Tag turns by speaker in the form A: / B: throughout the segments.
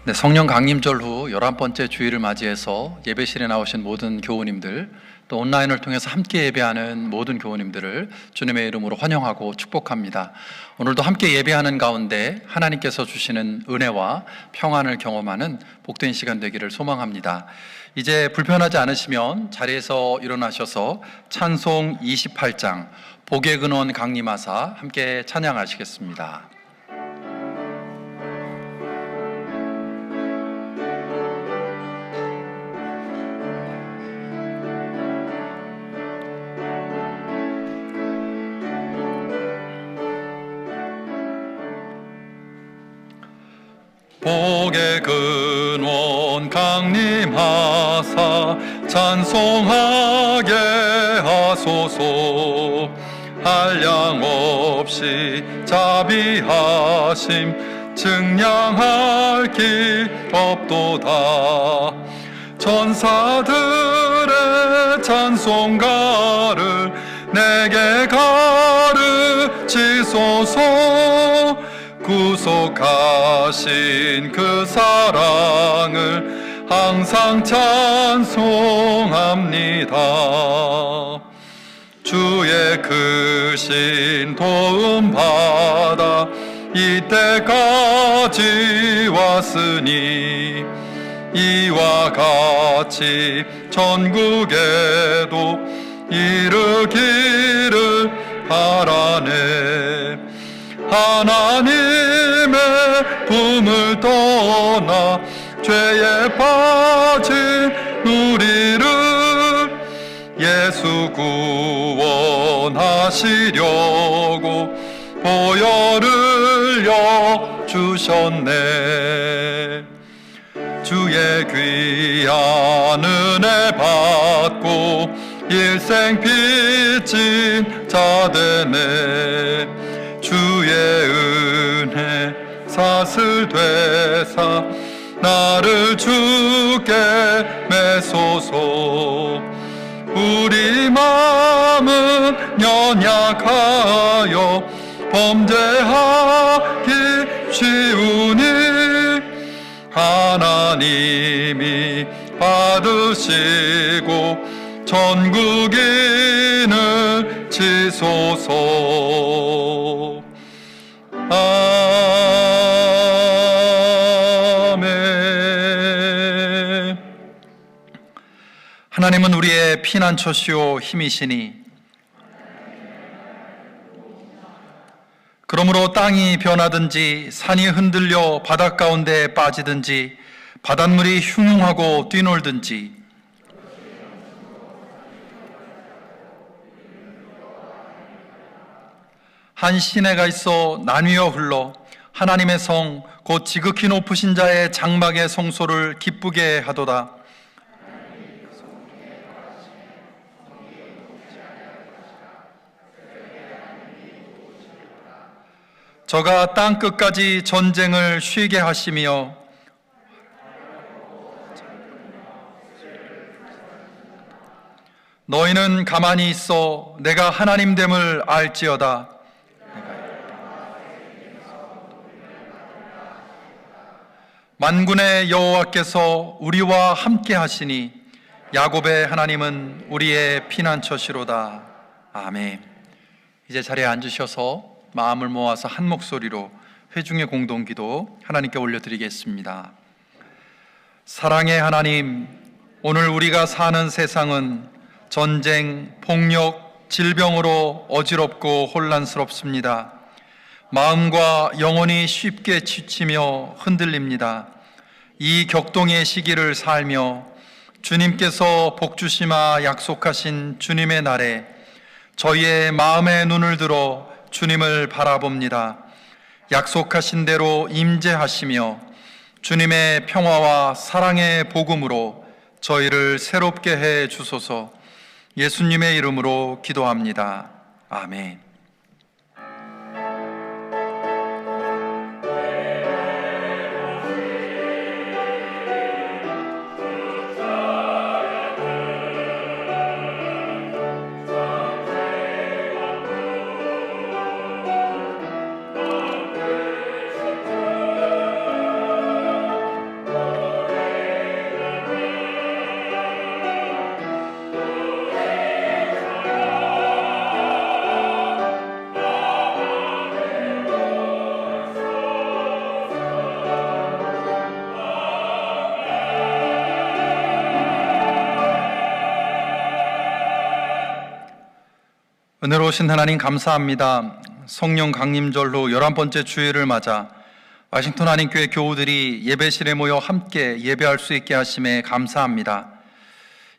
A: 네, 성령 강림절 후 11번째 주일을 맞이해서 예배실에 나오신 모든 교우님들, 또 온라인을 통해서 함께 예배하는 모든 교우님들을 주님의 이름으로 환영하고 축복합니다. 오늘도 함께 예배하는 가운데 하나님께서 주시는 은혜와 평안을 경험하는 복된 시간 되기를 소망합니다. 이제 불편하지 않으시면 자리에서 일어나셔서 찬송 28장 복의 근원 강림하사 함께 찬양하시겠습니다. 복의 근원 강림하사 찬송하게 하소서. 한량없이 자비하심 증량할 길 없도다. 천사들의 찬송가를 내게 가르치소서. 구속하신 그 사랑을 항상 찬송합니다. 주의 크신 도움 받아 이때까지 왔으니 이와 같이 전국에도 이르기를 바라네. 하나님의 품을 떠나 죄에 빠진 우리를 예수 구원하시려고 보혈을 여주셨네. 주의 귀한 은혜 받고 일생 빚진 자 되네. 주의 은혜 사슬 되사 나를 주께 매소서. 우리 마음은 연약하여 범죄하기 쉬우니 하나님이 받으시고 전국인을 치소서. 아멘. 하나님은 우리의 피난처시오 힘이시니 그러므로 땅이 변하든지 산이 흔들려 바닷 가운데 빠지든지 바닷물이 흉흉하고 뛰놀든지 한 시내가 있어 나뉘어 흘러 하나님의 성 곧 지극히 높으신 자의 장막의 성소를 기쁘게 하도다. 저가 땅 끝까지 전쟁을 쉬게 하시며 너희는 가만히 있어 내가 하나님됨을 알지어다. 만군의 여호와께서 우리와 함께 하시니 야곱의 하나님은 우리의 피난처시로다. 아멘. 이제 자리에 앉으셔서 마음을 모아서 한 목소리로 회중의 공동기도 하나님께 올려드리겠습니다. 사랑의 하나님, 오늘 우리가 사는 세상은 전쟁, 폭력, 질병으로 어지럽고 혼란스럽습니다. 마음과 영혼이 쉽게 지치며 흔들립니다. 이 격동의 시기를 살며 주님께서 복주시마 약속하신 주님의 날에 저희의 마음의 눈을 들어 주님을 바라봅니다. 약속하신 대로 임재하시며 주님의 평화와 사랑의 복음으로 저희를 새롭게 해 주소서. 예수님의 이름으로 기도합니다. 아멘. 은혜로우신 하나님 감사합니다. 성령 강림절로 11번째 주일을 맞아 와싱턴 한인교회 교우들이 예배실에 모여 함께 예배할 수 있게 하심에 감사합니다.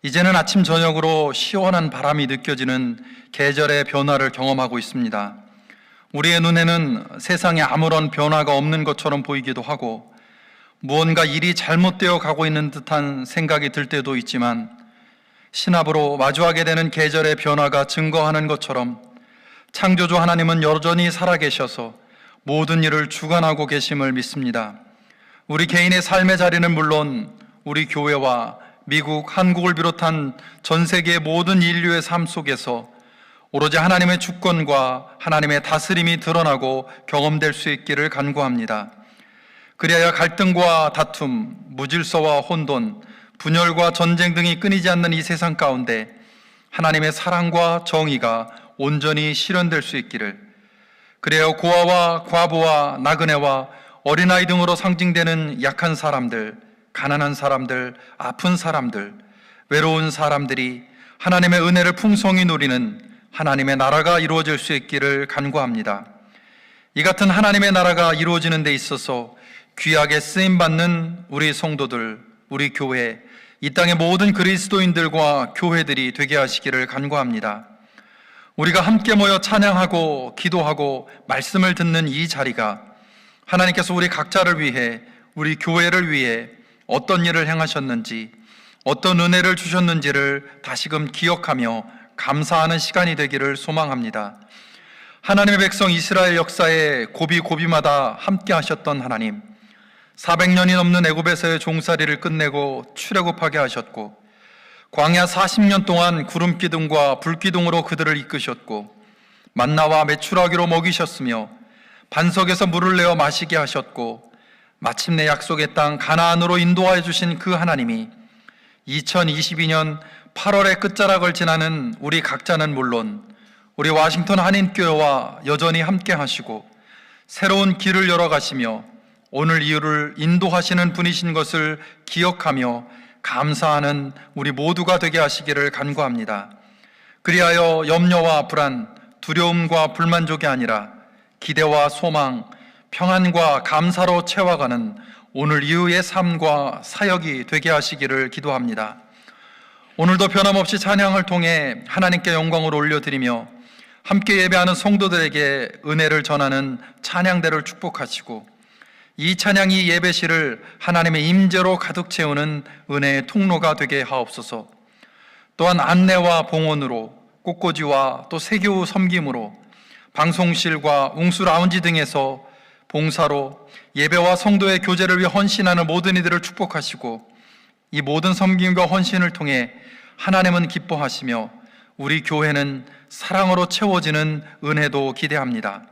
A: 이제는 아침 저녁으로 시원한 바람이 느껴지는 계절의 변화를 경험하고 있습니다. 우리의 눈에는 세상에 아무런 변화가 없는 것처럼 보이기도 하고 무언가 일이 잘못되어 가고 있는 듯한 생각이 들 때도 있지만 신압으로 마주하게 되는 계절의 변화가 증거하는 것처럼 창조주 하나님은 여전히 살아계셔서 모든 일을 주관하고 계심을 믿습니다. 우리 개인의 삶의 자리는 물론 우리 교회와 미국, 한국을 비롯한 전 세계의 모든 인류의 삶 속에서 오로지 하나님의 주권과 하나님의 다스림이 드러나고 경험될 수 있기를 간구합니다. 그리하여 갈등과 다툼, 무질서와 혼돈, 분열과 전쟁 등이 끊이지 않는 이 세상 가운데 하나님의 사랑과 정의가 온전히 실현될 수 있기를, 그래야 고아와 과부와 나그네와 어린아이 등으로 상징되는 약한 사람들, 가난한 사람들, 아픈 사람들, 외로운 사람들이 하나님의 은혜를 풍성히 누리는 하나님의 나라가 이루어질 수 있기를 간구합니다. 이 같은 하나님의 나라가 이루어지는 데 있어서 귀하게 쓰임받는 우리 성도들, 우리 교회, 이 땅의 모든 그리스도인들과 교회들이 되게 하시기를 간구합니다. 우리가 함께 모여 찬양하고 기도하고 말씀을 듣는 이 자리가 하나님께서 우리 각자를 위해, 우리 교회를 위해 어떤 일을 행하셨는지, 어떤 은혜를 주셨는지를 다시금 기억하며 감사하는 시간이 되기를 소망합니다. 하나님의 백성 이스라엘 역사에 고비고비마다 함께 하셨던 하나님, 400년이 넘는 애굽에서의 종살이를 끝내고 출애굽하게 하셨고 광야 40년 동안 구름기둥과 불기둥으로 그들을 이끄셨고 만나와 메추라기로 먹이셨으며 반석에서 물을 내어 마시게 하셨고 마침내 약속의 땅 가나안으로 인도하여 주신 그 하나님이 2022년 8월의 끝자락을 지나는 우리 각자는 물론 우리 와싱턴 한인교회와 여전히 함께 하시고 새로운 길을 열어가시며 오늘 이유를 인도하시는 분이신 것을 기억하며 감사하는 우리 모두가 되게 하시기를 간구합니다. 그리하여 염려와 불안, 두려움과 불만족이 아니라 기대와 소망, 평안과 감사로 채워가는 오늘 이후의 삶과 사역이 되게 하시기를 기도합니다. 오늘도 변함없이 찬양을 통해 하나님께 영광을 올려드리며 함께 예배하는 성도들에게 은혜를 전하는 찬양대를 축복하시고 이 찬양이 예배실을 하나님의 임재로 가득 채우는 은혜의 통로가 되게 하옵소서. 또한 안내와 봉헌으로, 꽃꽂이와 또 세교 섬김으로, 방송실과 웅수 라운지 등에서 봉사로 예배와 성도의 교제를 위해 헌신하는 모든 이들을 축복하시고 이 모든 섬김과 헌신을 통해 하나님은 기뻐하시며 우리 교회는 사랑으로 채워지는 은혜도 기대합니다.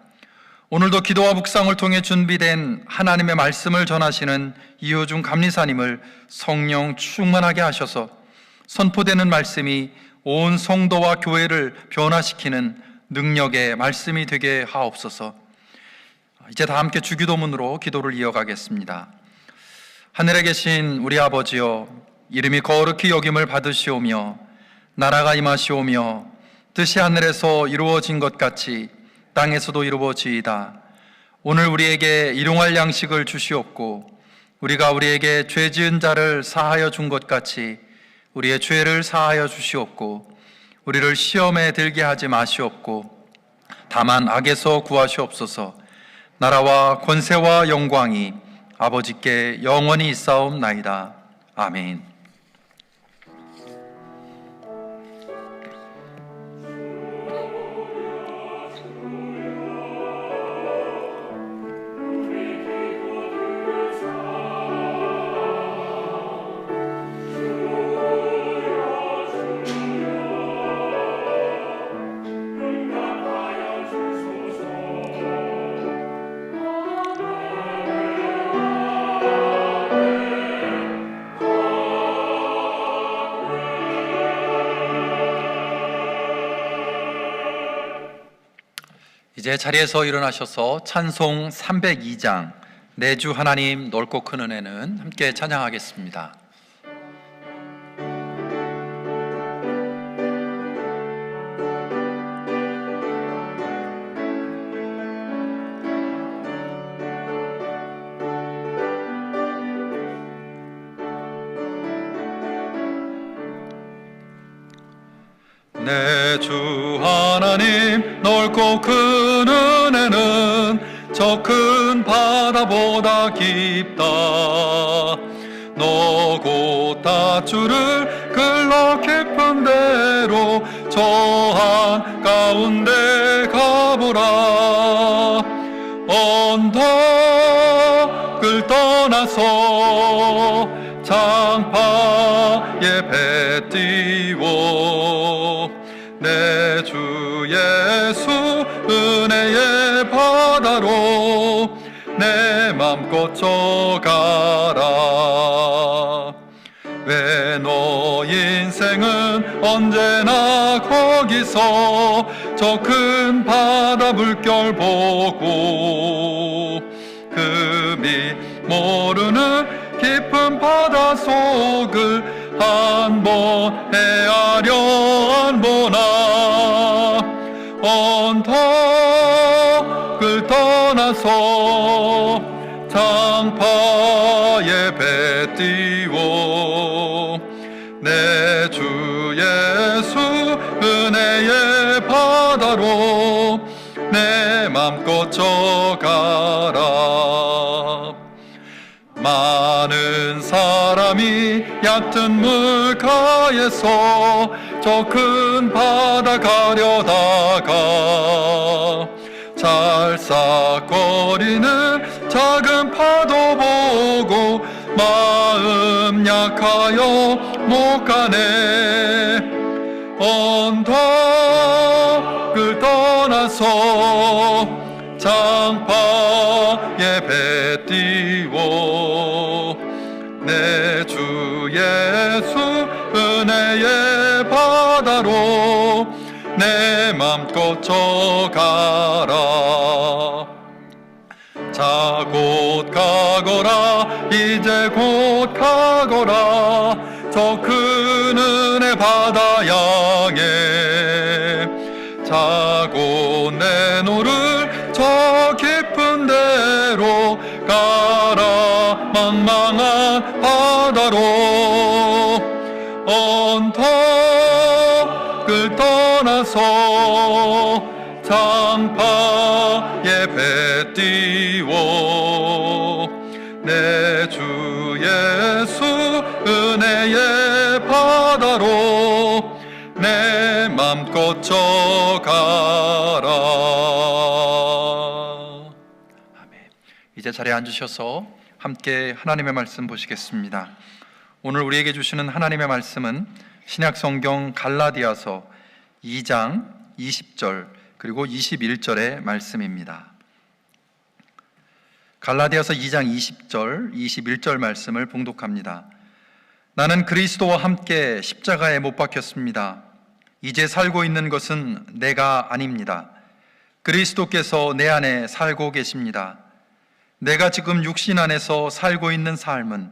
A: 오늘도 기도와 묵상을 통해 준비된 하나님의 말씀을 전하시는 이효중 감리사님을 성령 충만하게 하셔서 선포되는 말씀이 온 성도와 교회를 변화시키는 능력의 말씀이 되게 하옵소서. 이제 다 함께 주기도문으로 기도를 이어가겠습니다. 하늘에 계신 우리 아버지여, 이름이 거룩히 여김을 받으시오며 나라가 임하시오며 뜻이 하늘에서 이루어진 것 같이 땅에서도 이루어지이다. 오늘 우리에게 일용할 양식을 주시옵고 우리가 우리에게 죄 지은 자를 사하여 준 것 같이 우리의 죄를 사하여 주시옵고 우리를 시험에 들게 하지 마시옵고 다만 악에서 구하시옵소서. 나라와 권세와 영광이 아버지께 영원히 있사옵나이다. 아멘. 이제 자리에서 일어나셔서 찬송 302장 내 주 하나님 넓고 큰 은혜는 함께 찬양하겠습니다. 내 주 하나님 넓고 큰 은혜는 저 큰 바다보다 깊다. 너 곧 닷줄을 끌러 깊은 데로 저 한가운데 가보라. 언덕을 떠나서 장파에 배 띄워 내 주 예수 은혜의 바다로 내 맘껏 져가라. 왜 너 인생은 언제나 거기서 저 큰 바다 물결 보고 그 밑 모르는 깊은 바다 속을 한번 헤아려 안 보나. 언덕을 떠나서 장파에 배 띄워 내 주 예수 은혜의 바다로 내 맘껏 져가라. 많은 사람이 얕은 물가에서 저 큰 바다 가려다가 찰싹거리는 작은 파도 보고 마음 약하여 못 가네. 언덕을 떠나서 장파에 배 띄워 내 주 예수 은혜의 바다로 내 맘껏 져가라. 자 곧 가거라 이제 곧 가거라 저 큰 은혜 바다 향해. 자고 내 노를 저 깊은 데로 가라. 망망한 바다로 언덕을 떠나서 장파에 배 띄워 내 주 예수 은혜의 바다로 내 맘껏 져가라. 아멘. 이제 자리에 앉으셔서 함께 하나님의 말씀 보시겠습니다. 오늘 우리에게 주시는 하나님의 말씀은 신약성경 갈라디아서 2장 20절 그리고 21절의 말씀입니다. 갈라디아서 2장 20절, 21절 말씀을 봉독합니다. 나는 그리스도와 함께 십자가에 못 박혔습니다. 이제 살고 있는 것은 내가 아닙니다. 그리스도께서 내 안에 살고 계십니다. 내가 지금 육신 안에서 살고 있는 삶은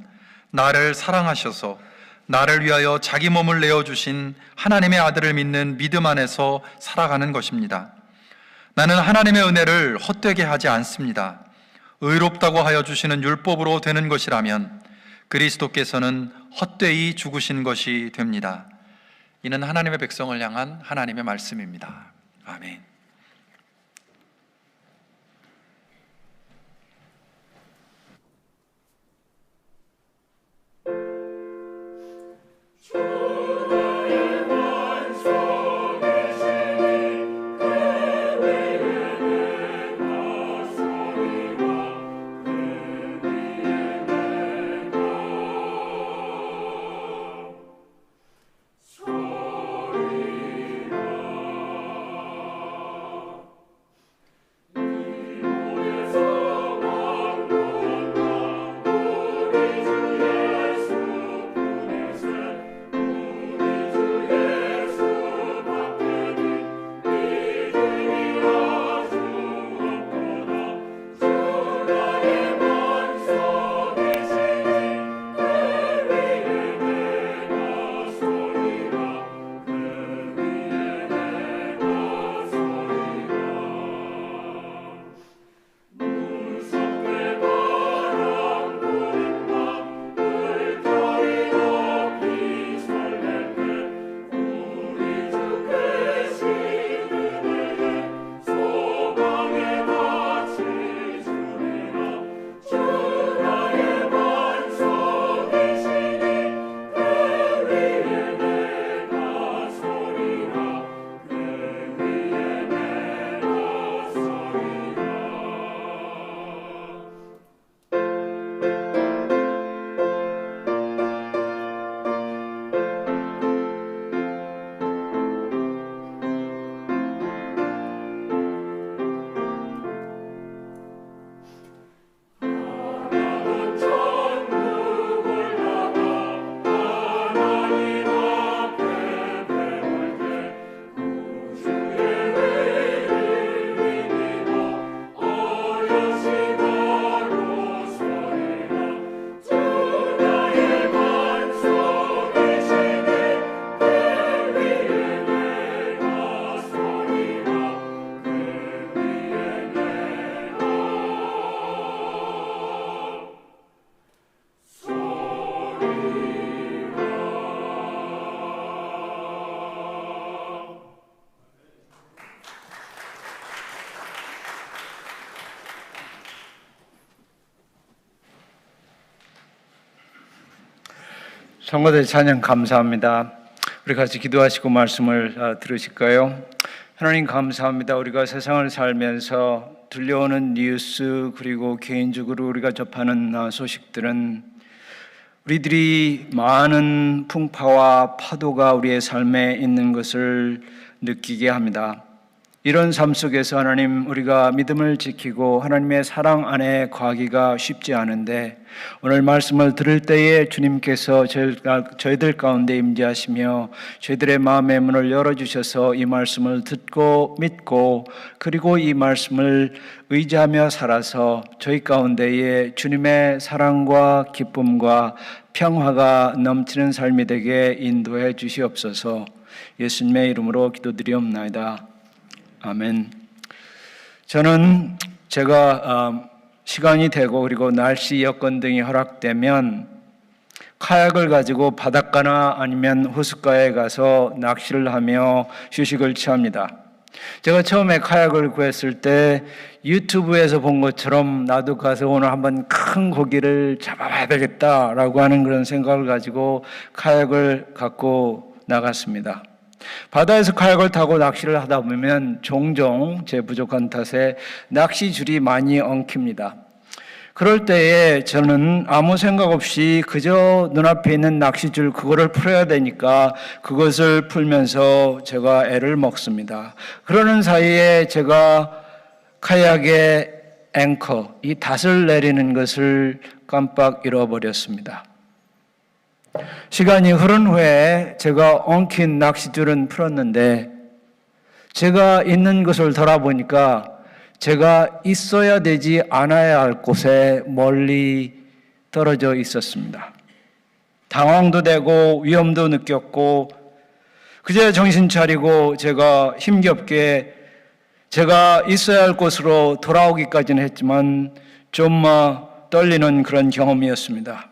A: 나를 사랑하셔서 나를 위하여 자기 몸을 내어주신 하나님의 아들을 믿는 믿음 안에서 살아가는 것입니다. 나는 하나님의 은혜를 헛되게 하지 않습니다. 의롭다고 하여 주시는 율법으로 되는 것이라면 그리스도께서는 헛되이 죽으신 것이 됩니다. 이는 하나님의 백성을 향한 하나님의 말씀입니다. 아멘.
B: 성도들 찬양 감사합니다. 우리 같이 기도하시고 말씀을 들으실까요? 하나님 감사합니다. 우리가 세상을 살면서 들려오는 뉴스 그리고 개인적으로 우리가 접하는 소식들은 우리들이 많은 풍파와 파도가 우리의 삶에 있는 것을 느끼게 합니다. 이런 삶 속에서 하나님 우리가 믿음을 지키고 하나님의 사랑 안에 거하기가 쉽지 않은데 오늘 말씀을 들을 때에 주님께서 저희들 가운데 임재하시며 저희들의 마음의 문을 열어주셔서 이 말씀을 듣고 믿고 그리고 이 말씀을 의지하며 살아서 저희 가운데에 주님의 사랑과 기쁨과 평화가 넘치는 삶이 되게 인도해 주시옵소서. 예수님의 이름으로 기도드리옵나이다. 아멘. 저는 제가 시간이 되고 그리고 날씨 여건 등이 허락되면 카약을 가지고 바닷가나 아니면 호숫가에 가서 낚시를 하며 휴식을 취합니다. 제가 처음에 카약을 구했을 때 유튜브에서 본 것처럼 나도 가서 오늘 한번 큰 고기를 잡아봐야 되겠다라고 하는 그런 생각을 가지고 카약을 갖고 나갔습니다. 바다에서 카약을 타고 낚시를 하다 보면 종종 제 부족한 탓에 낚시줄이 많이 엉킵니다. 그럴 때에 저는 아무 생각 없이 그저 눈앞에 있는 낚시줄 그거를 풀어야 되니까 그것을 풀면서 제가 애를 먹습니다. 그러는 사이에 제가 카약의 앵커, 이 닷을 내리는 것을 깜빡 잃어버렸습니다. 시간이 흐른 후에 제가 엉킨 낚시줄은 풀었는데 제가 있는 것을 돌아보니까 제가 있어야 되지 않아야 할 곳에 멀리 떨어져 있었습니다. 당황도 되고 위험도 느꼈고 그제야 정신 차리고 제가 힘겹게 제가 있어야 할 곳으로 돌아오기까지는 했지만 좀 떨리는 그런 경험이었습니다.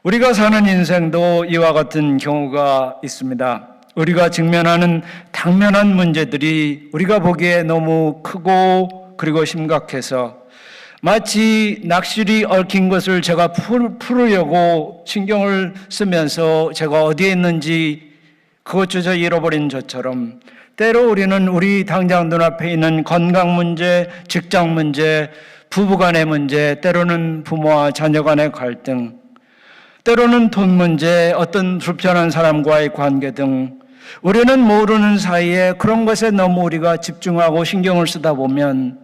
B: 우리가 사는 인생도 이와 같은 경우가 있습니다. 우리가 직면하는 당면한 문제들이 우리가 보기에 너무 크고 그리고 심각해서 마치 낚시줄이 얽힌 것을 제가 풀으려고 신경을 쓰면서 제가 어디에 있는지 그것조차 잃어버린 저처럼 때로 우리는 우리 당장 눈앞에 있는 건강 문제, 직장 문제, 부부간의 문제, 때로는 부모와 자녀 간의 갈등, 때로는 돈 문제, 어떤 불편한 사람과의 관계 등 우리는 모르는 사이에 그런 것에 너무 우리가 집중하고 신경을 쓰다 보면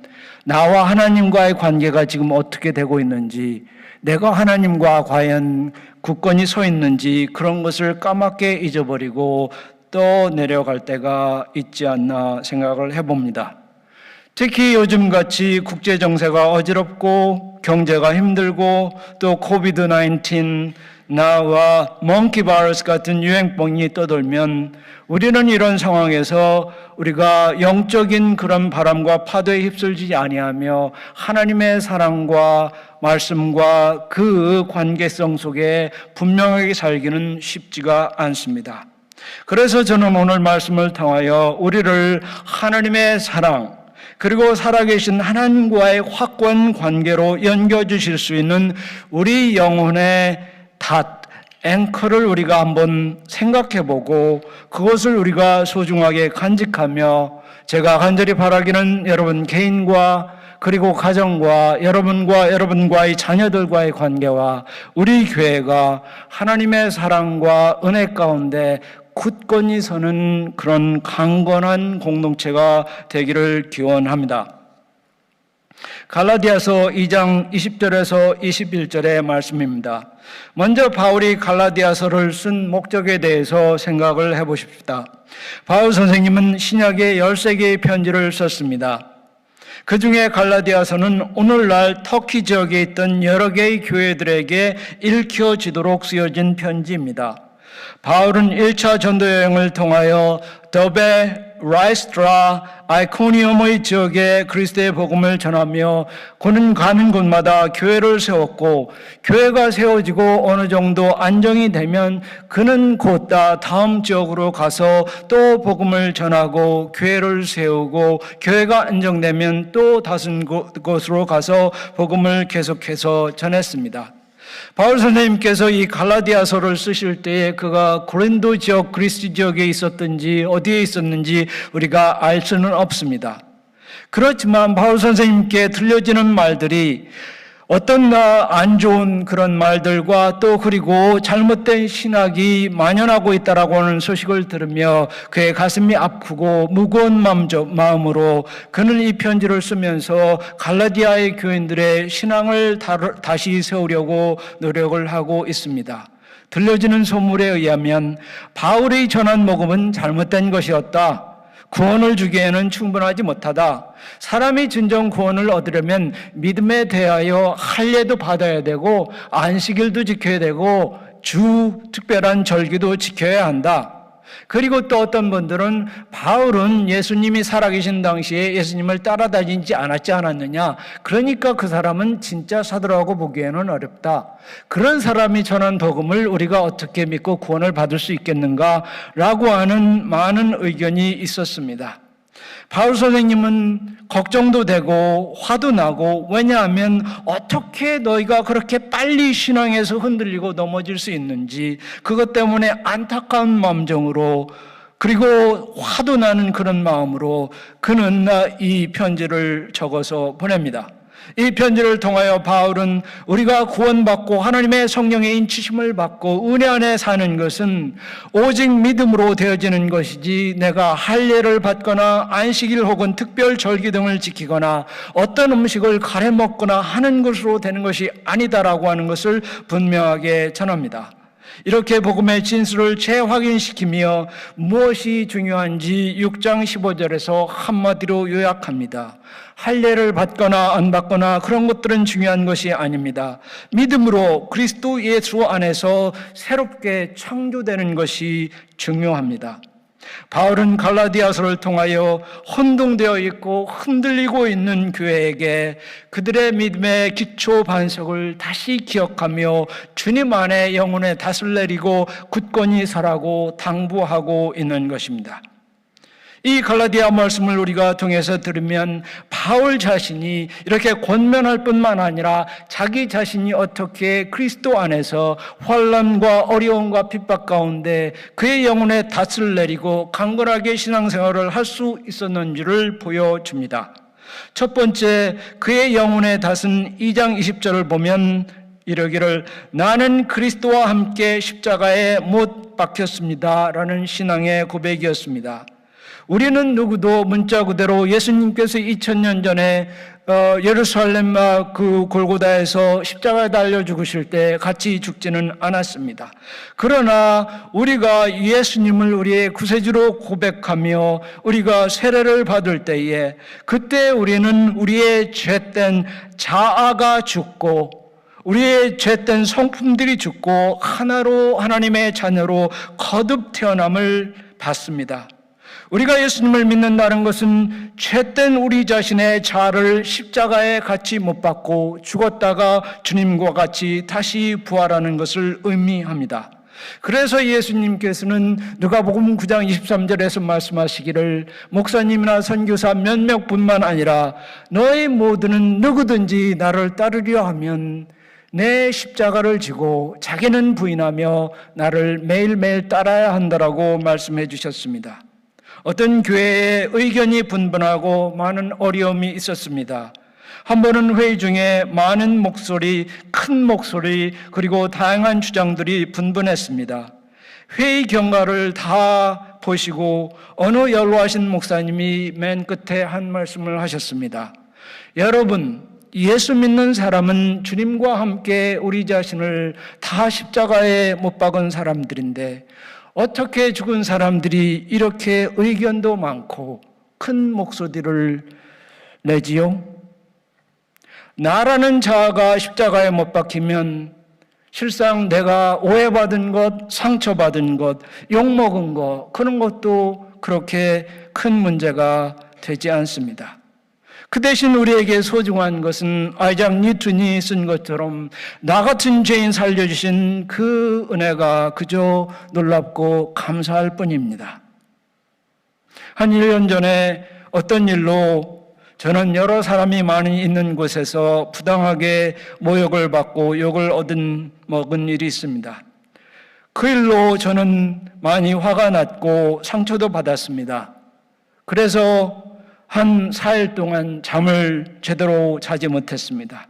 B: 나와 하나님과의 관계가 지금 어떻게 되고 있는지, 내가 하나님과 과연 굳건히 서 있는지 그런 것을 까맣게 잊어버리고 또 내려갈 때가 있지 않나 생각을 해봅니다. 특히 요즘같이 국제 정세가 어지럽고 경제가 힘들고 또 코비드-19 나와 몽키바이러스 같은 유행병이 떠돌면 우리는 이런 상황에서 우리가 영적인 그런 바람과 파도에 휩쓸리지 아니하며 하나님의 사랑과 말씀과 그 관계성 속에 분명하게 살기는 쉽지가 않습니다. 그래서 저는 오늘 말씀을 통하여 우리를 하나님의 사랑 그리고 살아계신 하나님과의 확고한 관계로 연결주실 수 있는 우리 영혼의 닷, 앵커를 우리가 한번 생각해보고 그것을 우리가 소중하게 간직하며 제가 간절히 바라기는 여러분 개인과 그리고 가정과 여러분과의 자녀들과의 관계와 우리 교회가 하나님의 사랑과 은혜 가운데 굳건히 서는 그런 강건한 공동체가 되기를 기원합니다. 갈라디아서 2장 20절에서 21절의 말씀입니다. 먼저 바울이 갈라디아서를 쓴 목적에 대해서 생각을 해보십시다. 바울 선생님은 신약의 13개의 편지를 썼습니다. 그 중에 갈라디아서는 오늘날 터키 지역에 있던 여러 개의 교회들에게 읽혀지도록 쓰여진 편지입니다. 바울은 1차 전도 여행을 통하여 더베, 라이스트라, 아이코니움의 지역에 그리스도의 복음을 전하며 그는 가는 곳마다 교회를 세웠고 교회가 세워지고 어느 정도 안정이 되면 그는 곧다 다음 지역으로 가서 또 복음을 전하고 교회를 세우고 교회가 안정되면 또 다른 곳으로 가서 복음을 계속해서 전했습니다. 바울 선생님께서 이 갈라디아서를 쓰실 때에 그가 고린도 지역, 그리스 지역에 있었든지 어디에 있었는지 우리가 알 수는 없습니다. 그렇지만 바울 선생님께 들려지는 말들이 어떤 안 좋은 그런 말들과 또 그리고 잘못된 신학이 만연하고 있다라고 하는 소식을 들으며 그의 가슴이 아프고 무거운 마음으로 그는 이 편지를 쓰면서 갈라디아의 교인들의 신앙을 다시 세우려고 노력을 하고 있습니다. 들려지는 소문에 의하면 바울이 전한 복음은 잘못된 것이었다. 구원을 주기에는 충분하지 못하다. 사람이 진정 구원을 얻으려면 믿음에 대하여 할례도 받아야 되고 안식일도 지켜야 되고 주 특별한 절기도 지켜야 한다. 그리고 또 어떤 분들은 바울은 예수님이 살아계신 당시에 예수님을 따라다니지 않았느냐, 그러니까 그 사람은 진짜 사도라고 보기에는 어렵다. 그런 사람이 전한 복음을 우리가 어떻게 믿고 구원을 받을 수 있겠는가라고 하는 많은 의견이 있었습니다. 바울 선생님은 걱정도 되고 화도 나고, 왜냐하면 어떻게 너희가 그렇게 빨리 신앙에서 흔들리고 넘어질 수 있는지 그것 때문에 안타까운 마음정으로, 그리고 화도 나는 그런 마음으로 그는 이 편지를 적어서 보냅니다. 이 편지를 통하여 바울은 우리가 구원받고 하나님의 성령의 인치심을 받고 은혜 안에 사는 것은 오직 믿음으로 되어지는 것이지 내가 할례를 받거나 안식일 혹은 특별 절기 등을 지키거나 어떤 음식을 가려 먹거나 하는 것으로 되는 것이 아니다라고 하는 것을 분명하게 전합니다. 이렇게 복음의 진술을 재확인시키며 무엇이 중요한지 6장 15절에서 한마디로 요약합니다. 할례를 받거나 안 받거나 그런 것들은 중요한 것이 아닙니다. 믿음으로 그리스도 예수 안에서 새롭게 창조되는 것이 중요합니다. 바울은 갈라디아서를 통하여 혼동되어 있고 흔들리고 있는 교회에게 그들의 믿음의 기초 반석을 다시 기억하며 주님 안에 영혼의 닷을 내리고 굳건히 서라고 당부하고 있는 것입니다. 이 갈라디아 말씀을 우리가 통해서 들으면 바울 자신이 이렇게 권면할 뿐만 아니라 자기 자신이 어떻게 그리스도 안에서 환난과 어려움과 핍박 가운데 그의 영혼에 닷을 내리고 강건하게 신앙생활을 할 수 있었는지를 보여줍니다. 첫 번째, 그의 영혼의 닷은 2장 20절을 보면 이러기를 나는 그리스도와 함께 십자가에 못 박혔습니다 라는 신앙의 고백이었습니다. 우리는 누구도 문자 그대로 예수님께서 2000년 전에 예루살렘 그 골고다에서 십자가에 달려 죽으실 때 같이 죽지는 않았습니다. 그러나 우리가 예수님을 우리의 구세주로 고백하며 우리가 세례를 받을 때에 그때 우리는 우리의 죄된 자아가 죽고 우리의 죄된 성품들이 죽고 하나로 하나님의 자녀로 거듭 태어남을 받습니다. 우리가 예수님을 믿는다는 것은 죄된 우리 자신의 자아를 십자가에 같이 못 박고 죽었다가 주님과 같이 다시 부활하는 것을 의미합니다. 그래서 예수님께서는 누가복음 9장 23절에서 말씀하시기를 목사님이나 선교사 몇몇 뿐만 아니라 너희 모두는 누구든지 나를 따르려 하면 내 십자가를 지고 자기는 부인하며 나를 매일매일 따라야 한다라고 말씀해 주셨습니다. 어떤 교회에 의견이 분분하고 많은 어려움이 있었습니다. 한 번은 회의 중에 많은 목소리, 큰 목소리, 그리고 다양한 주장들이 분분했습니다. 회의 경과를 다 보시고 어느 연로하신 목사님이 맨 끝에 한 말씀을 하셨습니다. 여러분, 예수 믿는 사람은 주님과 함께 우리 자신을 다 십자가에 못 박은 사람들인데 어떻게 죽은 사람들이 이렇게 의견도 많고 큰 목소리를 내지요? 나라는 자아가 십자가에 못 박히면 실상 내가 오해받은 것, 상처받은 것, 욕먹은 것, 그런 것도 그렇게 큰 문제가 되지 않습니다. 그 대신 우리에게 소중한 것은 아이작 뉴턴이 쓴 것처럼 나 같은 죄인 살려주신 그 은혜가 그저 놀랍고 감사할 뿐입니다. 한 1년 전에 어떤 일로 저는 여러 사람이 많이 있는 곳에서 부당하게 모욕을 받고 욕을 먹은 일이 있습니다. 그 일로 저는 많이 화가 났고 상처도 받았습니다. 그래서 한 4일 동안 잠을 제대로 자지 못했습니다.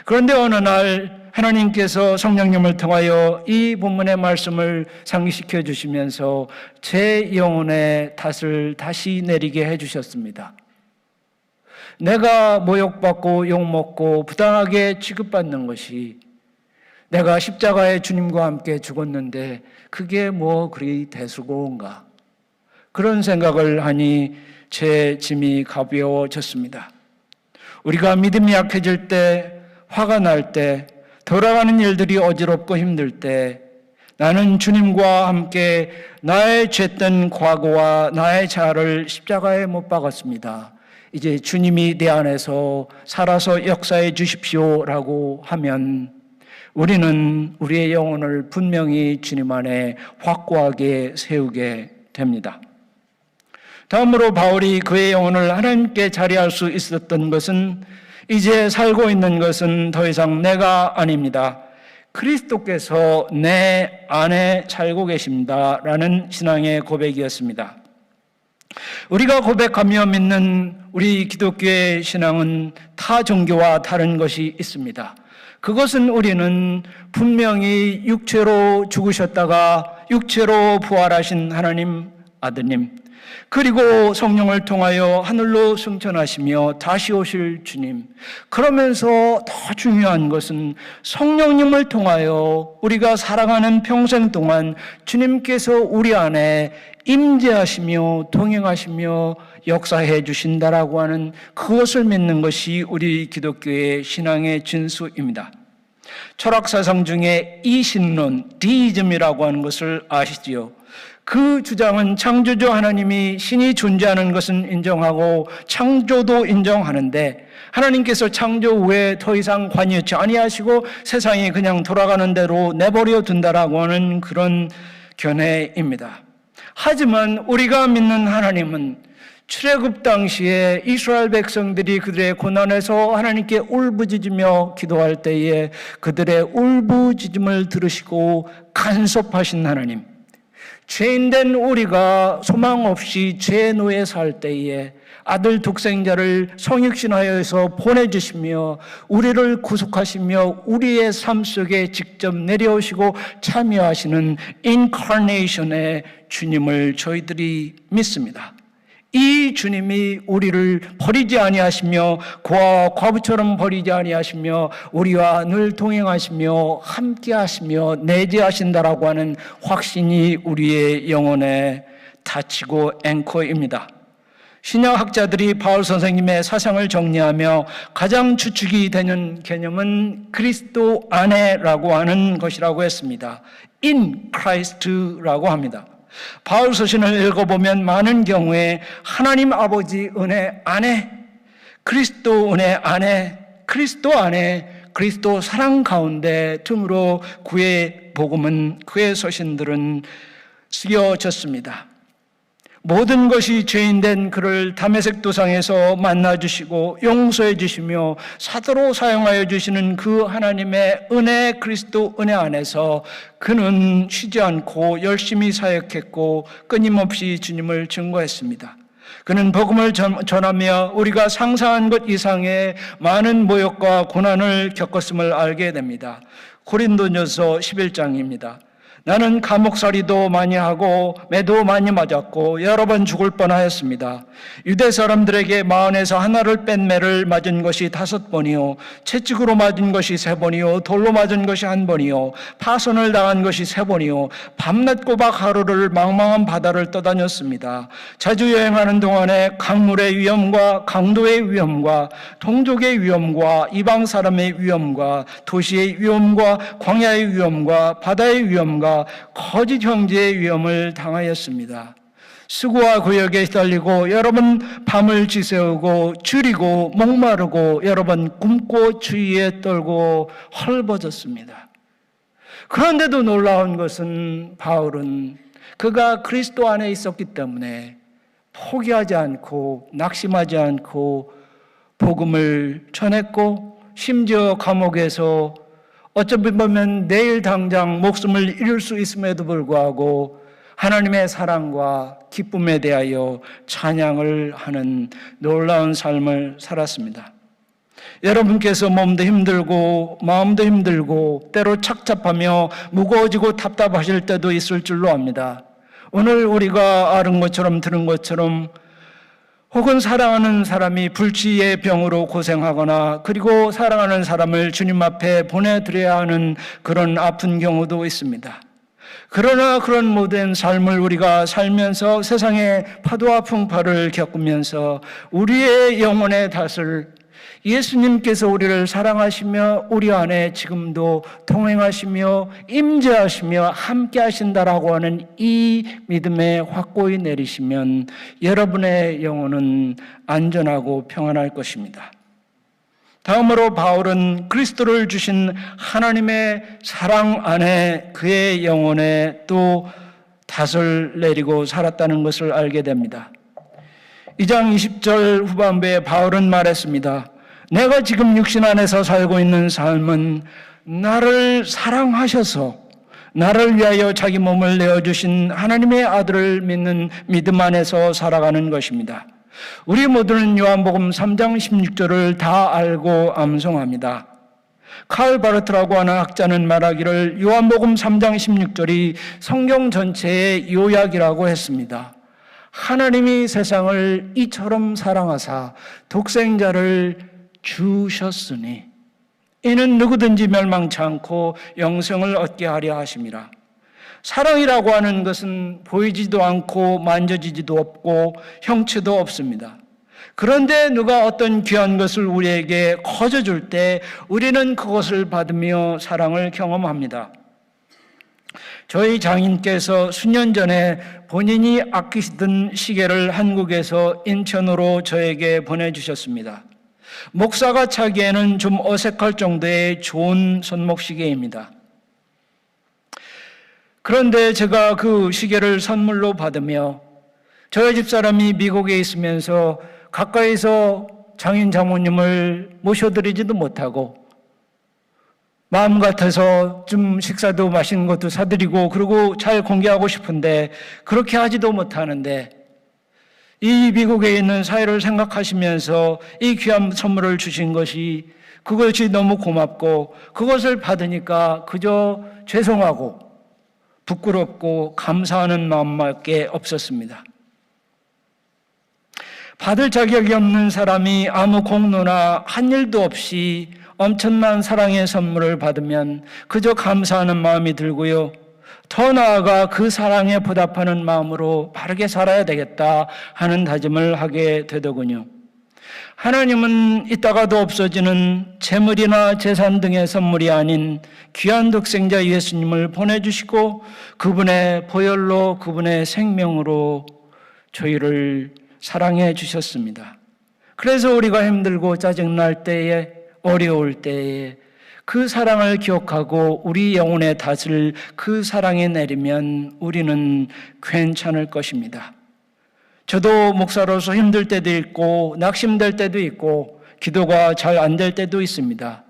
B: 그런데 어느 날 하나님께서 성령님을 통하여 이 본문의 말씀을 상기시켜 주시면서 제 영혼의 탓을 다시 내리게 해주셨습니다. 내가 모욕받고 욕먹고 부당하게 취급받는 것이 내가 십자가의 주님과 함께 죽었는데 그게 뭐 그리 대수고인가? 그런 생각을 하니 제 짐이 가벼워졌습니다. 우리가 믿음이 약해질 때, 화가 날 때, 돌아가는 일들이 어지럽고 힘들 때 나는 주님과 함께 나의 죄된 과거와 나의 자아를 십자가에 못 박았습니다. 이제 주님이 내 안에서 살아서 역사해 주십시오라고 하면 우리는 우리의 영혼을 분명히 주님 안에 확고하게 세우게 됩니다. 다음으로 바울이 그의 영혼을 하나님께 자리할 수 있었던 것은 이제 살고 있는 것은 더 이상 내가 아닙니다. 그리스도께서 내 안에 살고 계십니다라는 신앙의 고백이었습니다. 우리가 고백하며 믿는 우리 기독교의 신앙은 타 종교와 다른 것이 있습니다. 그것은 우리는 분명히 육체로 죽으셨다가 육체로 부활하신 하나님 아드님, 그리고 성령을 통하여 하늘로 승천하시며 다시 오실 주님, 그러면서 더 중요한 것은 성령님을 통하여 우리가 살아가는 평생 동안 주님께서 우리 안에 임재하시며 동행하시며 역사해 주신다라고 하는 그것을 믿는 것이 우리 기독교의 신앙의 진수입니다. 철학사상 중에 이신론, 디이즘이라고 하는 것을 아시지요? 그 주장은 창조주 하나님이 신이 존재하는 것은 인정하고 창조도 인정하는데 하나님께서 창조 후에 더 이상 관여치 아니하시고 세상이 그냥 돌아가는 대로 내버려 둔다라고 하는 그런 견해입니다. 하지만 우리가 믿는 하나님은 출애굽 당시에 이스라엘 백성들이 그들의 고난에서 하나님께 울부짖으며 기도할 때에 그들의 울부짖음을 들으시고 간섭하신 하나님, 죄인된 우리가 소망 없이 죄 노예 살 때에 아들 독생자를 성육신하여서 보내주시며 우리를 구속하시며 우리의 삶 속에 직접 내려오시고 참여하시는 인카네이션의 주님을 저희들이 믿습니다. 이 주님이 우리를 버리지 아니하시며 고아와 과부처럼 버리지 아니하시며 우리와 늘 동행하시며 함께하시며 내재하신다라고 하는 확신이 우리의 영혼에 닫히고 앵커입니다. 신약학자들이 바울 선생님의 사상을 정리하며 가장 주축이 되는 개념은 그리스도 안에라고 하는 것이라고 했습니다. In Christ라고 합니다. 바울 서신을 읽어보면 많은 경우에 하나님 아버지 은혜 안에, 그리스도 은혜 안에, 그리스도 안에, 그리스도 사랑 가운데 등으로 그의 복음은, 그의 서신들은 쓰여졌습니다. 모든 것이 죄인된 그를 다메섹 도상에서 만나주시고 용서해 주시며 사도로 사용하여 주시는 그 하나님의 은혜, 그리스도 은혜 안에서 그는 쉬지 않고 열심히 사역했고 끊임없이 주님을 증거했습니다. 그는 복음을 전하며 우리가 상상한 것 이상의 많은 모욕과 고난을 겪었음을 알게 됩니다. 고린도전서 11장입니다. 나는 감옥살이도 많이 하고 매도 많이 맞았고 여러 번 죽을 뻔하였습니다. 유대 사람들에게 마흔에서 하나를 뺀 매를 맞은 것이 5번이요, 채찍으로 맞은 것이 3번이요, 돌로 맞은 것이 1번이요, 파손을 당한 것이 3번이요, 밤낮 꼬박 하루를 망망한 바다를 떠다녔습니다. 자주 여행하는 동안에 강물의 위험과 강도의 위험과 동족의 위험과 이방 사람의 위험과 도시의 위험과 광야의 위험과 바다의 위험과 거짓 형제의 위험을 당하였습니다. 수고와 구역에 시달리고 여러 번 밤을 지새우고 줄이고 목마르고 여러 번 굶고 추위에 떨고 헐벗었습니다. 그런데도 놀라운 것은 바울은 그가 그리스도 안에 있었기 때문에 포기하지 않고 낙심하지 않고 복음을 전했고 심지어 감옥에서 어쩌면 보면 내일 당장 목숨을 잃을 수 있음에도 불구하고 하나님의 사랑과 기쁨에 대하여 찬양을 하는 놀라운 삶을 살았습니다. 여러분께서 몸도 힘들고 마음도 힘들고 때로 착잡하며 무거워지고 답답하실 때도 있을 줄로 압니다. 오늘 우리가 아는 것처럼 들은 것처럼 혹은 사랑하는 사람이 불치의 병으로 고생하거나 그리고 사랑하는 사람을 주님 앞에 보내드려야 하는 그런 아픈 경우도 있습니다. 그러나 그런 모든 삶을 우리가 살면서 세상의 파도와 풍파를 겪으면서 우리의 영혼의 탓을 예수님께서 우리를 사랑하시며 우리 안에 지금도 동행하시며 임재하시며 함께 하신다라고 하는 이 믿음에 확고히 내리시면 여러분의 영혼은 안전하고 평안할 것입니다. 다음으로 바울은 그리스도를 주신 하나님의 사랑 안에 그의 영혼에 또 탓을 내리고 살았다는 것을 알게 됩니다. 2장 20절 후반부에 바울은 말했습니다. 내가 지금 육신 안에서 살고 있는 삶은 나를 사랑하셔서 나를 위하여 자기 몸을 내어주신 하나님의 아들을 믿는 믿음 안에서 살아가는 것입니다. 우리 모두는 요한복음 3장 16절을 다 알고 암송합니다. 칼 바르트라고 하는 학자는 말하기를 요한복음 3장 16절이 성경 전체의 요약이라고 했습니다. 하나님이 세상을 이처럼 사랑하사 독생자를 주셨으니 이는 누구든지 멸망치 않고 영생을 얻게 하려 하심이라. 사랑이라고 하는 것은 보이지도 않고 만져지지도 없고 형체도 없습니다. 그런데 누가 어떤 귀한 것을 우리에게 거저줄 때 우리는 그것을 받으며 사랑을 경험합니다. 저희 장인께서 수년 전에 본인이 아끼시던 시계를 한국에서 인천으로 저에게 보내주셨습니다. 목사가 차기에는 좀 어색할 정도의 좋은 손목시계입니다. 그런데 제가 그 시계를 선물로 받으며 저희 집사람이 미국에 있으면서 가까이서 장인 장모님을 모셔드리지도 못하고 마음 같아서 좀 식사도 맛있는 것도 사드리고 그리고 잘 공개하고 싶은데 그렇게 하지도 못하는데 이 미국에 있는 사회를 생각하시면서 이 귀한 선물을 주신 것이 그것이 너무 고맙고 그것을 받으니까 그저 죄송하고 부끄럽고 감사하는 마음밖에 없었습니다. 받을 자격이 없는 사람이 아무 공로나 한 일도 없이 엄청난 사랑의 선물을 받으면 그저 감사하는 마음이 들고요. 더 나아가 그 사랑에 보답하는 마음으로 바르게 살아야 되겠다 하는 다짐을 하게 되더군요. 하나님은 있다가도 없어지는 재물이나 재산 등의 선물이 아닌 귀한 독생자 예수님을 보내주시고 그분의 보혈로 그분의 생명으로 저희를 사랑해 주셨습니다. 그래서 우리가 힘들고 짜증날 때에 어려울 때에 그 사랑을 기억하고 우리 영혼의 탓을 그 사랑에 내리면 우리는 괜찮을 것입니다. 저도 목사로서 힘들 때도 있고 낙심될 때도 있고 기도가 잘 안 될 때도 있습니다.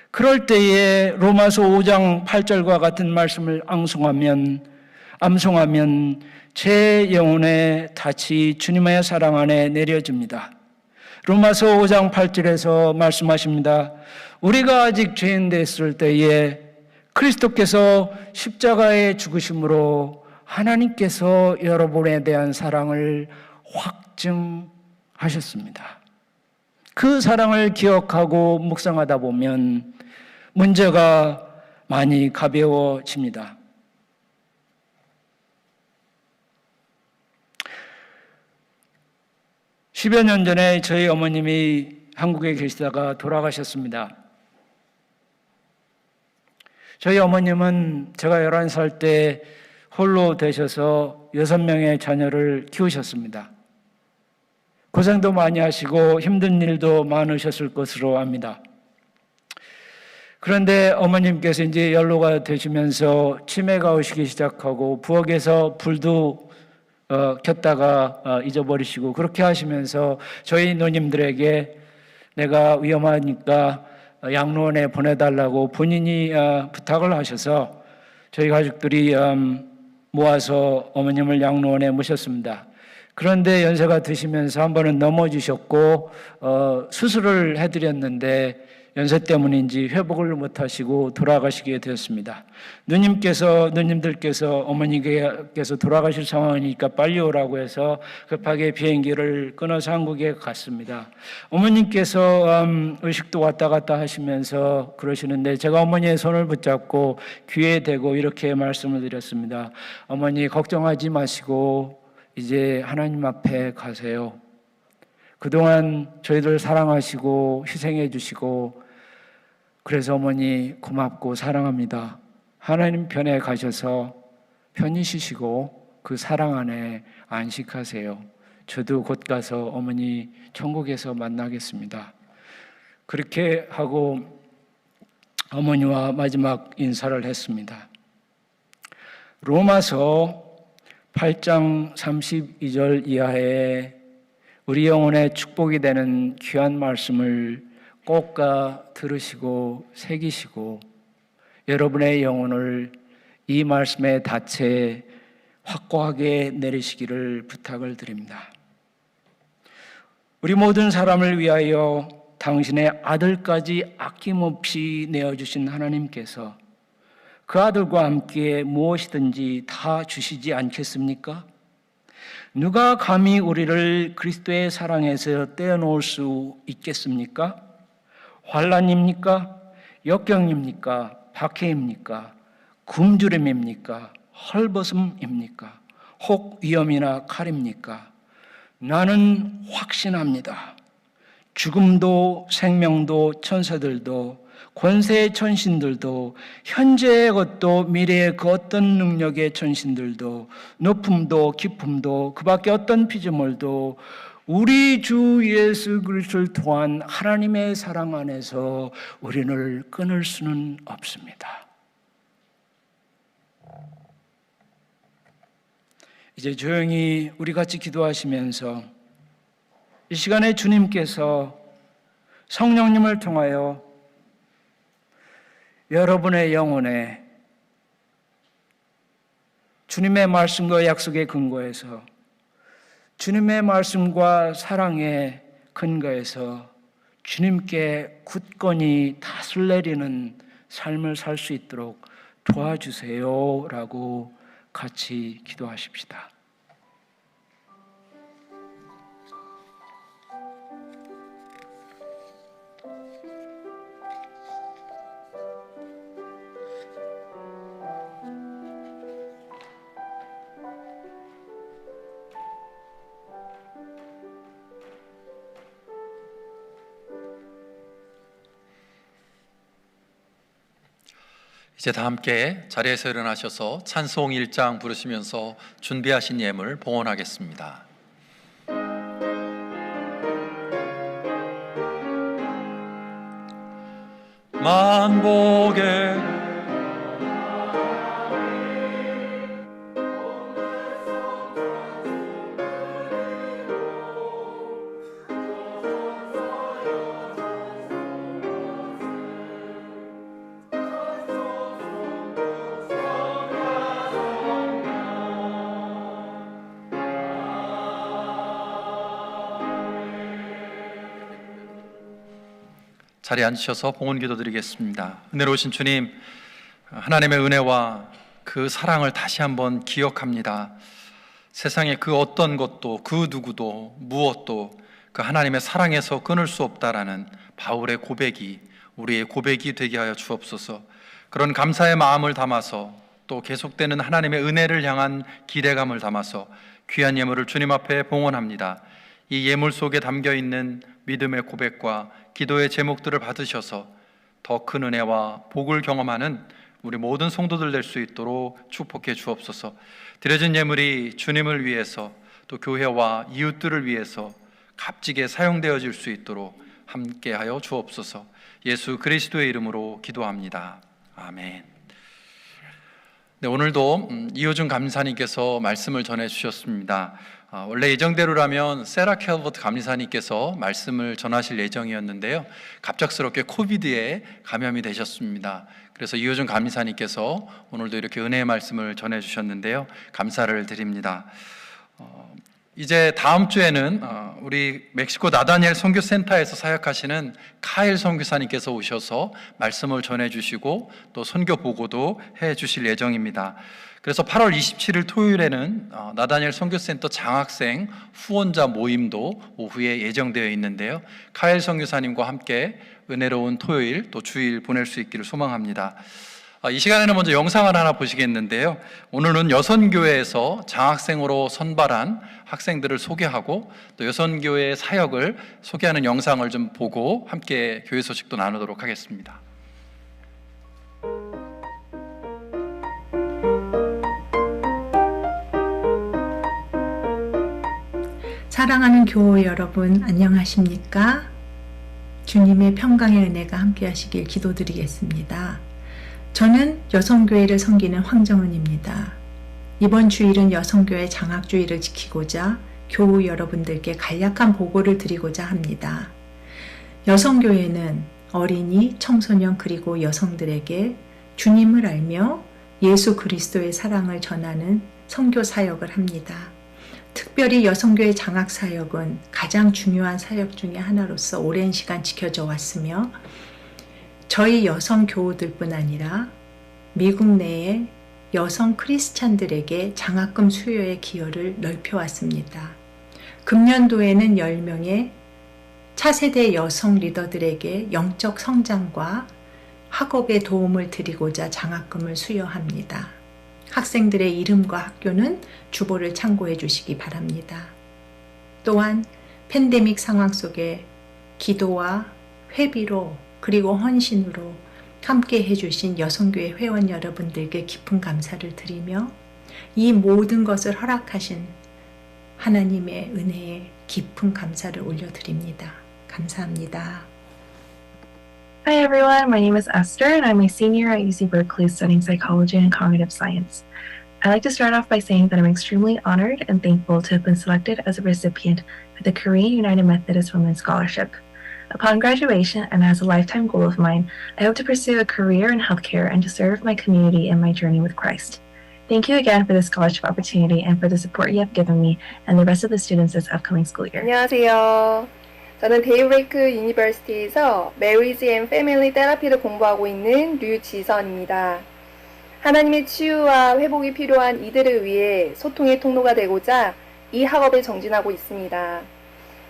B: 그럴 때에 로마서 5장 8절과 같은 말씀을 암송하면 제 영혼의 닻이 주님의 사랑 안에 내려집니다. 로마서 5장 8절에서 말씀하십니다. 우리가 아직 죄인 됐을 때에 그리스도께서 십자가에 죽으심으로 하나님께서 여러분에 대한 사랑을 확증하셨습니다. 그 사랑을 기억하고 묵상하다 보면 문제가 많이 가벼워집니다. (10여 년) 전에 저희 어머님이 한국에 계시다가 돌아가셨습니다. 저희 어머님은 제가 11살 때 홀로 되셔서 6명의 자녀를 키우셨습니다. 고생도 많이 하시고 힘든 일도 많으셨을 것으로 압니다. 그런데 어머님께서 이제 연로가 되시면서 치매가 오시기 시작하고 부엌에서 불도 켰다가 잊어버리시고 그렇게 하시면서 저희 누님들에게 내가 위험하니까 양로원에 보내달라고 본인이 부탁을 하셔서 저희 가족들이 모아서 어머님을 양로원에 모셨습니다. 그런데 연세가 드시면서 한 번은 넘어지셨고 수술을 해드렸는데 연세 때문인지 회복을 못하시고 돌아가시게 되었습니다. 누님들께서 어머니께서 돌아가실 상황이니까 빨리 오라고 해서 급하게 비행기를 끊어서 한국에 갔습니다. 어머님께서 의식도 왔다 갔다 하시면서 그러시는데 제가 어머니의 손을 붙잡고 귀에 대고 이렇게 말씀을 드렸습니다. 어머니 걱정하지 마시고 이제 하나님 앞에 가세요. 그동안 저희들 사랑하시고 희생해 주시고 그래서 어머니 고맙고 사랑합니다. 하나님 편에 가셔서 편히 쉬시고 그 사랑 안에 안식하세요. 저도 곧 가서 어머니 천국에서 만나겠습니다. 그렇게 하고 어머니와 마지막 인사를 했습니다. 로마서 8장 32절 이하에 우리 영혼의 축복이 되는 귀한 말씀을 꼭가 들으시고 새기시고 여러분의 영혼을 이 말씀의 닻에 확고하게 내리시기를 부탁을 드립니다. 우리 모든 사람을 위하여 당신의 아들까지 아낌없이 내어주신 하나님께서 그 아들과 함께 무엇이든지 다 주시지 않겠습니까? 누가 감히 우리를 그리스도의 사랑에서 떼어놓을 수 있겠습니까? 환난입니까? 역경입니까? 박해입니까? 굶주림입니까? 헐벗음입니까? 혹 위험이나 칼입니까? 나는 확신합니다. 죽음도 생명도 천사들도 권세의 천신들도 현재의 것도 미래의 그 어떤 능력의 천신들도 높음도 깊음도 그 밖에 어떤 피조물도 우리 주 예수 그리스도를 통한 하나님의 사랑 안에서 우리를 끊을 수는 없습니다. 이제 조용히 우리 같이 기도하시면서 이 시간에 주님께서 성령님을 통하여 여러분의 영혼에 주님의 말씀과 약속의 근거에서 주님의 말씀과 사랑의 근거에서 주님께 굳건히 닻을 내리는 삶을 살 수 있도록 도와주세요 라고 같이 기도하십시다.
A: 이제 다 함께 자리에서 일어나셔서 찬송 1장 부르시면서 준비하신 예물 봉헌하겠습니다. 만복의 자리에 앉으셔서 봉헌 기도 드리겠습니다. 은혜로우신 주님, 하나님의 은혜와 그 사랑을 다시 한번 기억합니다. 세상에 그 어떤 것도 그 누구도 무엇도 그 하나님의 사랑에서 끊을 수 없다라는 바울의 고백이 우리의 고백이 되게 하여 주옵소서. 그런 감사의 마음을 담아서 또 계속되는 하나님의 은혜를 향한 기대감을 담아서 귀한 예물을 주님 앞에 봉헌합니다. 이 예물 속에 담겨있는 믿음의 고백과 기도의 제목들을 받으셔서 더 큰 은혜와 복을 경험하는 우리 모든 성도들 될 수 있도록 축복해 주옵소서. 드려진 예물이 주님을 위해서 또 교회와 이웃들을 위해서 값지게 사용되어질 수 있도록 함께하여 주옵소서. 예수 그리스도의 이름으로 기도합니다. 아멘. 네, 오늘도 이호준 감사님께서 말씀을 전해 주셨습니다. 원래 예정대로라면 세라 캘버트 감리사님께서 말씀을 전하실 예정이었는데요. 갑작스럽게 코비드에 감염이 되셨습니다. 그래서 이효준 감리사님께서 오늘도 이렇게 은혜의 말씀을 전해주셨는데요. 감사를 드립니다. 이제 다음 주에는 우리 멕시코 나다니엘 선교센터에서 사역하시는 카일 선교사님께서 오셔서 말씀을 전해주시고 또 선교 보고도 해주실 예정입니다. 그래서 8월 27일 토요일에는 나다니엘 선교센터 장학생 후원자 모임도 오후에 예정되어 있는데요. 카일 선교사님과 함께 은혜로운 토요일 또 주일 보낼 수 있기를 소망합니다. 이 시간에는 먼저 영상을 하나 보시겠는데요. 오늘은 여선교회에서 장학생으로 선발한 학생들을 소개하고 또 여선교회의 사역을 소개하는 영상을 좀 보고 함께 교회 소식도 나누도록 하겠습니다.
C: 사랑하는 교우 여러분, 안녕하십니까? 주님의 평강의 은혜가 함께 하시길 기도드리겠습니다. 저는 여성교회를 섬기는 황정은입니다. 이번 주일은 여성교회 장학주일을 지키고자 교우 여러분들께 간략한 보고를 드리고자 합니다. 여성교회는 어린이, 청소년 그리고 여성들에게 주님을 알며 예수 그리스도의 사랑을 전하는 선교 사역을 합니다. 특별히 여성교회 장학사역은 가장 중요한 사역 중에 하나로서 오랜 시간 지켜져 왔으며 저희 여성 교우들뿐 아니라 미국 내의 여성 크리스찬들에게 장학금 수요의 기여를 넓혀왔습니다. 금년도에는 10명의 차세대 여성 리더들에게 영적 성장과 학업에 도움을 드리고자 장학금을 수여합니다. 학생들의 이름과 학교는 주보를 참고해 주시기 바랍니다. 또한 팬데믹 상황 속에 기도와 회비로 그리고 헌신으로 함께 해주신 여성교회 회원 여러분들께 깊은 감사를 드리며 이 모든 것을 허락하신 하나님의 은혜에 깊은 감사를 올려드립니다. 감사합니다.
D: Hi everyone, my name is Esther and I'm a senior at UC Berkeley studying psychology and cognitive science. I'd like to start off by saying that I'm extremely honored and thankful to have been selected as a recipient for the Korean United Methodist Women's Scholarship. Upon graduation and as a lifetime goal of mine, I hope to pursue a career in healthcare and to serve my community in my journey with Christ. Thank you again for this scholarship opportunity and for the support you have given me and the rest of the students this upcoming school year.
E: 안녕하세요. 저는 데이브레이크 유니버시티에서 메리지 앤 패밀리 테라피를 공부하고 있는 류지선입니다. 하나님의 치유와 회복이 필요한 이들을 위해 소통의 통로가 되고자 이 학업에 정진하고 있습니다.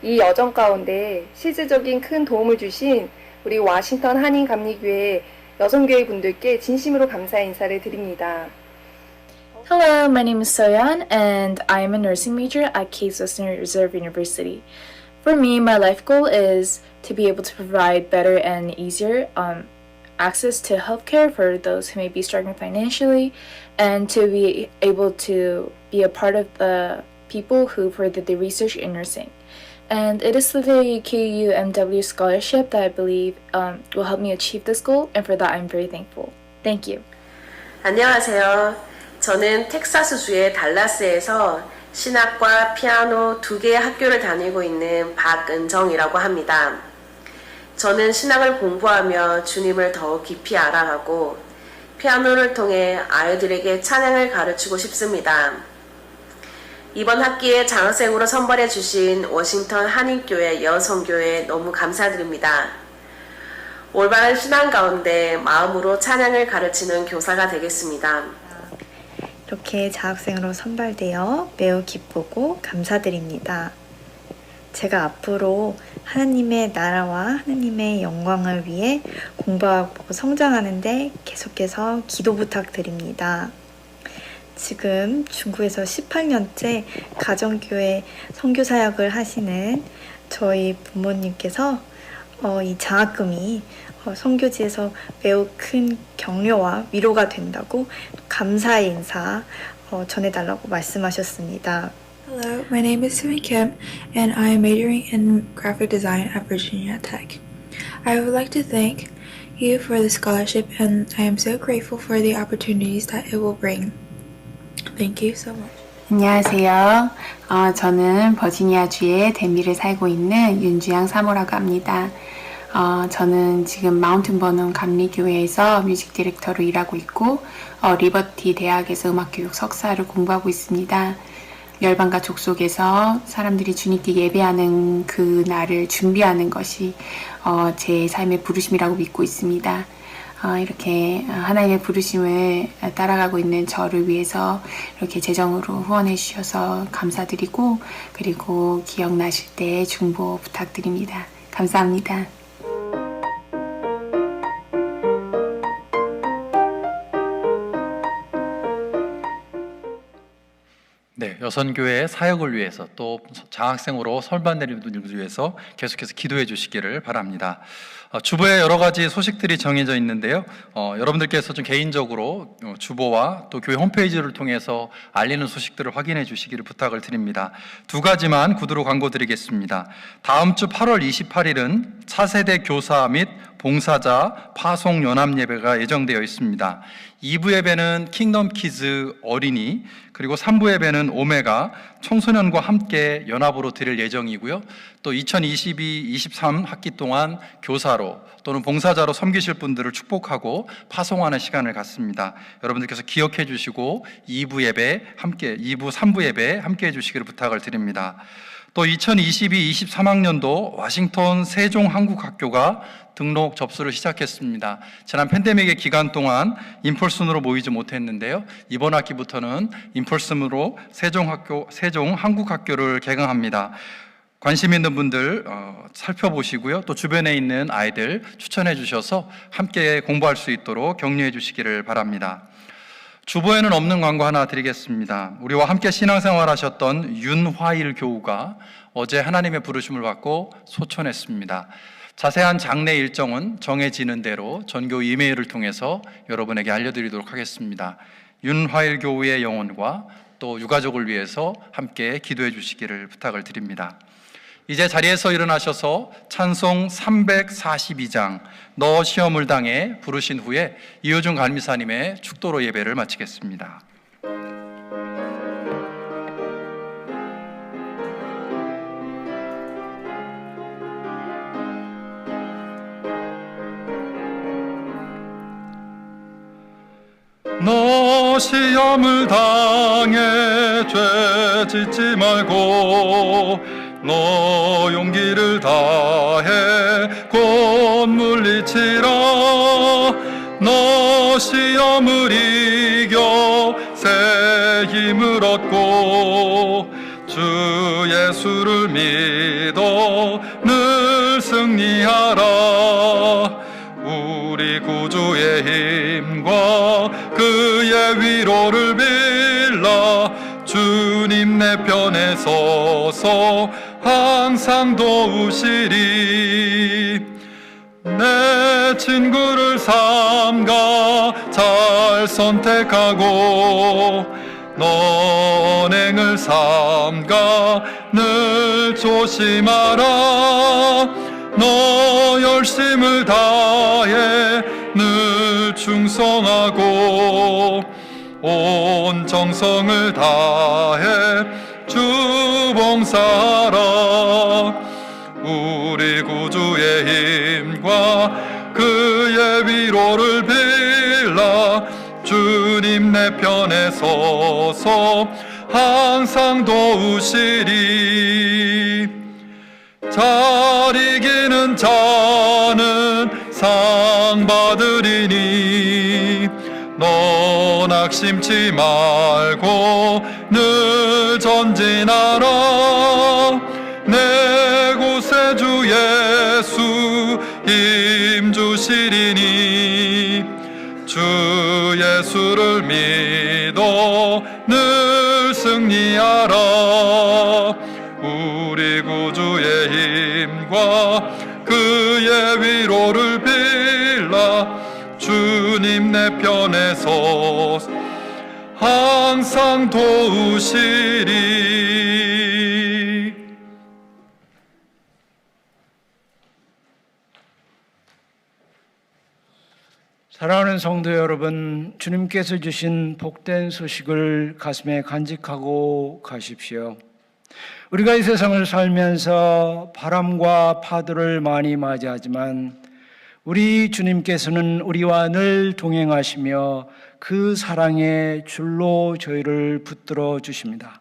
E: 이 여정 가운데 실질적인 큰 도움을 주신 우리 워싱턴 한인감리교회 여성교회 분들께 진심으로 감사의 인사를 드립니다.
F: Hello, my name is Soyeon and I am a nursing major at Case Western Reserve University. For me, my life goal is to be able to provide better and easier access to healthcare for those who may be struggling financially and to be able to be a part of the people who further the research in nursing. And it is through the KUMW scholarship that I believe will help me achieve this goal, and for that I'm very thankful. Thank you.
G: 안녕하세요. 저는 텍사스주의 달라스에서 신학과 피아노 2개의 학교를 다니고 있는 박은정이라고 합니다. 저는 신학을 공부하며 주님을 더 깊이 알아가고 피아노를 통해 아이들에게 찬양을 가르치고 싶습니다. 이번 학기에 장학생으로 선발해 주신 워싱턴 한인교회 여성교회 너무 감사드립니다. 올바른 신앙 가운데 마음으로 찬양을 가르치는 교사가 되겠습니다.
H: 이렇게 장학생으로 선발되어 매우 기쁘고 감사드립니다. 제가 앞으로 하나님의 나라와 하나님의 영광을 위해 공부하고 성장하는데 계속해서 기도 부탁드립니다. 지금 중국에서 18년째 가정교회 선교사역을 하시는 저희 부모님께서 이 장학금이 선교지에서 매우 큰 격려와 위로가 된다고 감사의 인사 전해달라고 말씀하셨습니다.
I: Hello, my name is Sumi Kim and I am majoring in graphic design at Virginia Tech. I would like to thank you for the scholarship and I am so grateful for the opportunities that it will bring. Thank you so much.
J: 안녕하세요. 저는 버지니아주의 댄비를 살고 있는 윤주양 사모라고 합니다. 저는 지금 마운틴 버논 감리교회에서 뮤직 디렉터로 일하고 있고 리버티 대학에서 음악교육 석사를 공부하고 있습니다. 열방과 족속에서 사람들이 주님께 예배하는 그 날을 준비하는 것이 제 삶의 부르심이라고 믿고 있습니다. 이렇게 하나님의 부르심을 따라가고 있는 저를 위해서 이렇게 재정으로 후원해 주셔서 감사드리고, 그리고 기억나실 때 중보 부탁드립니다. 감사합니다.
A: 네, 여선교회의 사역을 위해서 또 장학생으로 선발되는 분들을 위해서 계속해서 기도해 주시기를 바랍니다. 주보에 여러 가지 소식들이 정해져 있는데요. 여러분들께서 좀 개인적으로 주보와 또 교회 홈페이지를 통해서 알리는 소식들을 확인해 주시기를 부탁을 드립니다. 두 가지만 구두로 광고 드리겠습니다. 다음 주 8월 28일은 차세대 교사 및 봉사자 파송 연합 예배가 예정되어 있습니다. 2부 예배는 킹덤 키즈 어린이, 그리고 3부 예배는 오메가 청소년과 함께 연합으로 드릴 예정이고요. 또 2022-23 학기 동안 교사로 또는 봉사자로 섬기실 분들을 축복하고 파송하는 시간을 갖습니다. 여러분들께서 기억해 주시고 2부 예배 함께, 2부, 3부 예배 함께 해 주시기를 부탁을 드립니다. 또 2022-23학년도 와싱턴 세종한국학교가 등록 접수를 시작했습니다. 지난 팬데믹의 기간 동안 인펄슨으로 모이지 못했는데요. 이번 학기부터는 인펄슨으로 세종한국학교를 개강합니다. 관심 있는 분들 살펴보시고요. 또 주변에 있는 아이들 추천해 주셔서 함께 공부할 수 있도록 격려해 주시기를 바랍니다. 주보에는 없는 광고 하나 드리겠습니다. 우리와 함께 신앙생활 하셨던 윤화일 교우가 어제 하나님의 부르심을 받고 소천했습니다. 자세한 장례 일정은 정해지는 대로 전교 이메일을 통해서 여러분에게 알려드리도록 하겠습니다. 윤화일 교우의 영혼과 또 유가족을 위해서 함께 기도해 주시기를 부탁을 드립니다. 이제 자리에서 일어나셔서 찬송 342장 너 시험을 당해 부르신 후에 이효준 간미사님의 축도로 예배를 마치겠습니다. 너 시험을 당해 죄 짓지 말고 너 용기를 다해 곧 물리치라. 너 시험을 이겨 새 힘을 얻고 주 예수를 믿어 늘 승리하라. 우리 구주의 힘과 그의 위로를 빌라. 주님 내 편에 서서 항상 도우시리. 내 친구를 삼가 잘 선택하고 언행을 삼가 늘 조심하라. 너 열심을 다해 늘 충성하고 온 정성을 다해 주 봉사하라. 우리 구주의 힘과 그의 위로를 빌라. 주님 내 편에 서서 항상 도우시리. 잘 이기는 자는 상 받으리니 너 낙심치 말고 늘 전진하라. 내 곳에 주 예수 힘 주시리니 주 예수를 믿어 늘 승리하라. 우리 구주의 힘과 그의 위로를 빌라. 주님 내 편에 서 항상 도우시리.
B: 사랑하는 성도 여러분, 주님께서 주신 복된 소식을 가슴에 간직하고 가십시오. 우리가 이 세상을 살면서 바람과 파도를 많이 맞이하지만 우리 주님께서는 우리와 늘 동행하시며 그 사랑의 줄로 저희를 붙들어 주십니다.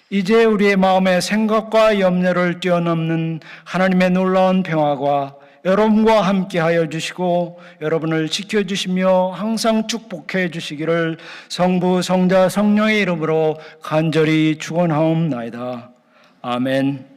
B: 이제 우리의 마음의 생각과 염려를 뛰어넘는 하나님의 놀라운 평화가 여러분과 함께하여 주시고 여러분을 지켜주시며 항상 축복해 주시기를 성부, 성자, 성령의 이름으로 간절히 축원하옵나이다. 아멘.